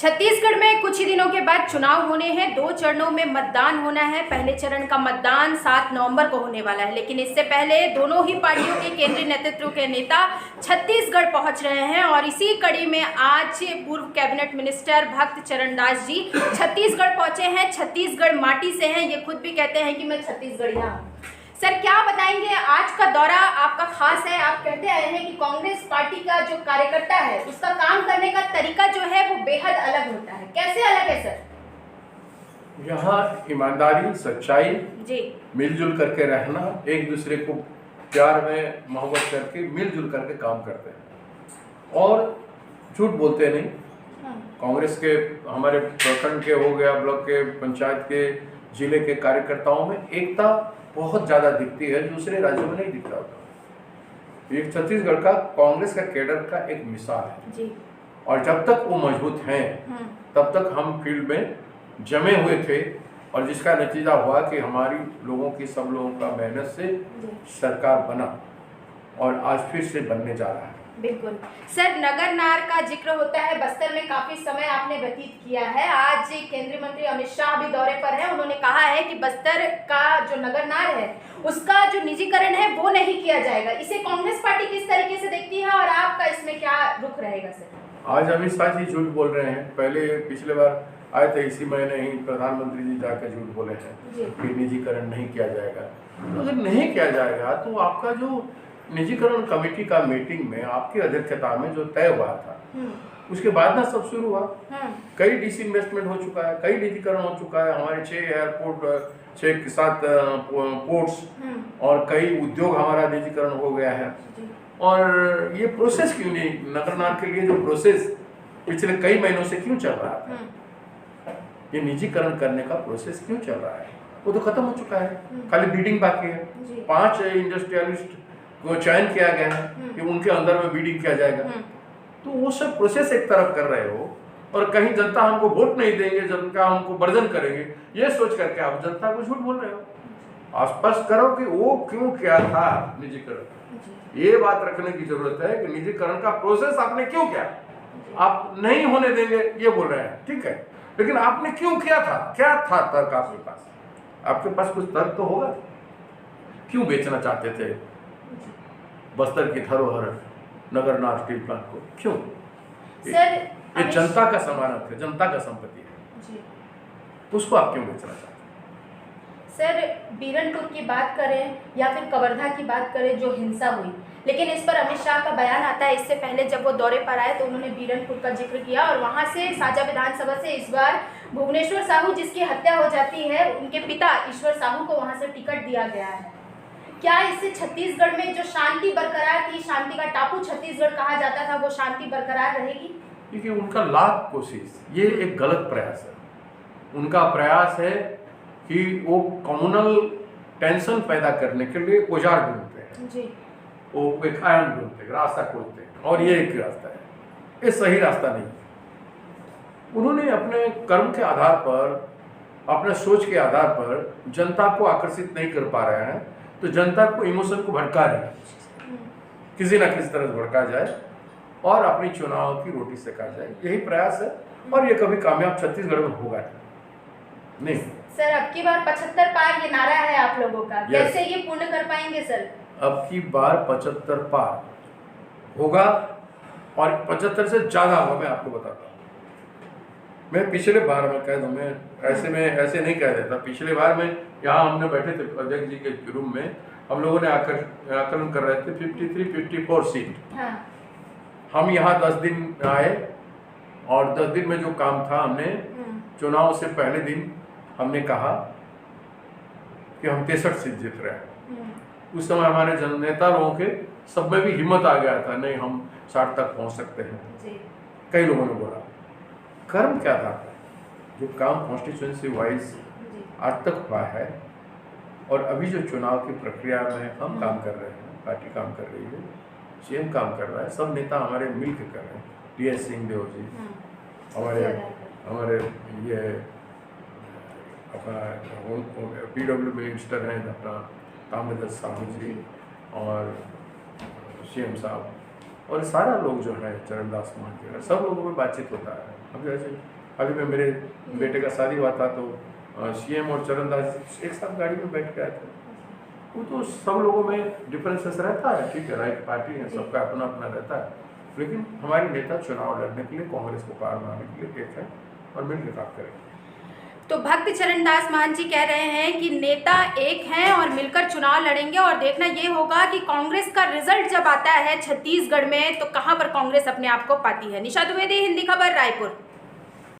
छत्तीसगढ़ में कुछ ही दिनों के बाद चुनाव होने हैं। 2 चरणों में मतदान होना है। पहले चरण का मतदान 7 नवंबर को होने वाला है, लेकिन इससे पहले दोनों ही पार्टियों के केंद्रीय नेतृत्व के नेता छत्तीसगढ़ पहुंच रहे हैं और इसी कड़ी में आज पूर्व कैबिनेट मिनिस्टर भक्त चरण दास जी छत्तीसगढ़ पहुंचे हैं। छत्तीसगढ़ माटी से हैं, ये खुद भी कहते हैं कि मैं छत्तीसगढ़िया हूँ। सर, क्या बताएंगे, आज का दौरा आपका खास है। आप कहते आए हैं कि कांग्रेस पार्टी का जो कार्यकर्ता है उसका काम करने का तरीका जो है वो बेहद अलग होता है। कैसे अलग है सर? यहाँ ईमानदारी, सच्चाई जी, मिलजुल करके रहना, एक दूसरे को प्यार में मोहब्बत करके मिलजुल करके काम करते हैं और झूठ बोलते नहीं। कांग्रेस के हमारे प्रखंड के हो गया, ब्लॉक के, पंचायत के, जिले के कार्यकर्ताओं में एकता बहुत ज़्यादा दिखती है, दूसरे राज्यों में नहीं दिखता होता। ये छत्तीसगढ़ का कांग्रेस का कैडर का एक मिसाल है जी। और जब तक वो मजबूत हैं तब तक हम फील्ड में जमे हुए थे और जिसका नतीजा हुआ कि हमारी लोगों की, सब लोगों का मेहनत से सरकार बना और आज फिर से बनने जा रहा है। बिल्कुल सर, नगर नार का जिक्र होता है। बस्तर में काफी समय आपने व्यतीत किया है। आज केंद्रीय मंत्री अमित शाह भी दौरे पर है। उन्होंने कहा है कि बस्तर का जो नगर नार है उसका जो निजीकरण है वो नहीं किया जाएगा। इसे कांग्रेस पार्टी किस तरीके से देखती है और आपका इसमें क्या रुख रहेगा सर? आज अमित शाह जी झूठ बोल रहे हैं। पिछले बार आए थे, इसी महीने ही प्रधानमंत्री जी जाकर झूठ बोले हैं कि निजीकरण नहीं किया जाएगा। तो अगर नहीं किया जाएगा तो आपका जो निजीकरण कमेटी का मीटिंग में आपकी अध्यक्षता में जो तय हुआ था उसके बाद ना सब शुरू हुआ। कई डिसइन्वेस्टमेंट हो चुका है, कई निजीकरण हो चुका है। हमारे 6 एयरपोर्ट, 6 के साथ पोर्ट्स और कई उद्योग हमारा निजीकरण हो गया है। और ये प्रोसेस क्यों नहीं, नगरनार के लिए जो प्रोसेस पिछले कई महीनों से क्यों चल रहा था, ये निजीकरण करने का प्रोसेस क्यों चल रहा है, वो तो खत्म हो चुका है। खाली बीडिंग बाकी है। 5 इंडस्ट्रियलिस्ट को चयन किया गया है कि उनके अंदर में बीडिंग किया जाएगा। तो वो सब प्रोसेस एक तरफ कर रहे हो और कहीं जनता हमको वोट नहीं देंगे, जनता हमको वर्जन करेंगे, ये सोच करके आप जनता को झूठ बोल रहे हो। स्पष्ट करो कि वो क्यों किया था निजीकरण। ये बात रखने की जरूरत है कि निजीकरण का प्रोसेस आपने क्यों किया। आप नहीं होने देंगे ये बोल रहे हैं, ठीक है, लेकिन आपने क्यों किया था? क्या था तर्क आपके पास? आपके पास कुछ तर्क तो होगा। क्यों बेचना चाहते थे बस्तर की धरोहर नगरनार स्टील प्लांट को? क्यों? सर, ये जनता का समानत है, जनता का संपत्ति है, उसको आप क्यों बेचना चाहते हैं? सर, बीरनपुर की बात करें या फिर कवर्धा की बात करें, जो हिंसा हुई, लेकिन इस पर अमित शाह का बयान आता है। इससे पहले जब वो दौरे पर आए तो उन्होंने बीरनपुर का जिक्र किया और वहां से साजा विधानसभा से इस बार भुवनेश्वर साहू, जिसकी हत्या हो जाती है, उनके पिता ईश्वर साहू को वहां से टिकट दिया गया है। क्या इससे छत्तीसगढ़ में जो शांति बरकरार थी, शांति का टापू छत्तीसगढ़ कहा जाता था, वो शांति बरकरार रहेगी? क्योंकि उनका लाख कोशिश, ये एक गलत प्रयास है। उनका प्रयास है कि वो कम्युनल टेंशन पैदा करने के लिए औजार ढूंढते हैं जी। वो एक आयन ढूंढते हैं, रास्ता खोजते हैं और ये एक रास्ता है, ये सही रास्ता नहीं। उन्होंने अपने कर्म के आधार पर, अपने सोच के आधार पर जनता को आकर्षित नहीं कर पा रहे हैं, तो जनता को इमोशन को भड़का रहे हैं, किसी ना किसी तरह भड़का जाए और अपनी चुनाव की रोटी सेका जाए, यही प्रयास है। और ये कभी कामयाब छत्तीसगढ़ में होगा नहीं। सर, अब की बार 75 पार ये नारा है आप लोगों का, कैसे ये पूर्ण कर पाएंगे सर? अब की बार 75 पार होगा और 75 से ज्यादा होगा, मैं आपको बताता हूँ। मैं पिछले बार में कह दूं, मैं ऐसे नहीं कह देता। पिछले बार में यहाँ हमने बैठे थे अध्यक्ष जी के रूम में, हम लोगों ने आकलन कर रहे थे 53-54 सीट। हम यहाँ 10 दिन आए और 10 दिन में जो काम था, हमने चुनाव से पहले दिन हमने कहा कि हम 63 सीट जीत रहे हैं। उस समय हमारे जननेता लोगों के सब में भी हिम्मत आ गया था, नहीं हम 60 तक पहुंच सकते हैं। कई लोगों ने बोला। कर्म क्या था? जो काम कॉन्स्टिट्यूएंसी वाइज आज तक हुआ है और अभी जो चुनाव की प्रक्रिया में हम काम कर रहे हैं, पार्टी काम कर रही है, सीएम काम कर रहा है, सब नेता हमारे मिल के कर रहे हैं। टी.एस. सिंहदेव जी, हमारे ये अपना PW मिनिस्टर हैं अपना ताम्रध्वज साहू जी और सीएम साहब, और सारा लोग जो है चरणदास महंत के सब लोगों में बातचीत होता है। अब जैसे अभी में मेरे बेटे का शादी हुआ था तो सीएम और चरणदास एक साथ गाड़ी में बैठ के आए थे। वो तो सब लोगों में डिफरेंसेस रहता है, ठीक है, राइट पार्टी है, सबका अपना अपना रहता है, लेकिन हमारे नेता चुनाव लड़ने के लिए कांग्रेस को पार बनाने के लिए एक है और मिलकर काम करेंगे। तो भक्त चरणदास महंत जी कह रहे हैं कि नेता एक हैं और मिलकर चुनाव लड़ेंगे और देखना ये होगा कि कांग्रेस का रिजल्ट जब आता है छत्तीसगढ़ में तो कहां पर कांग्रेस अपने आप को पाती है। निशा द्विवेदी, हिंदी खबर, रायपुर।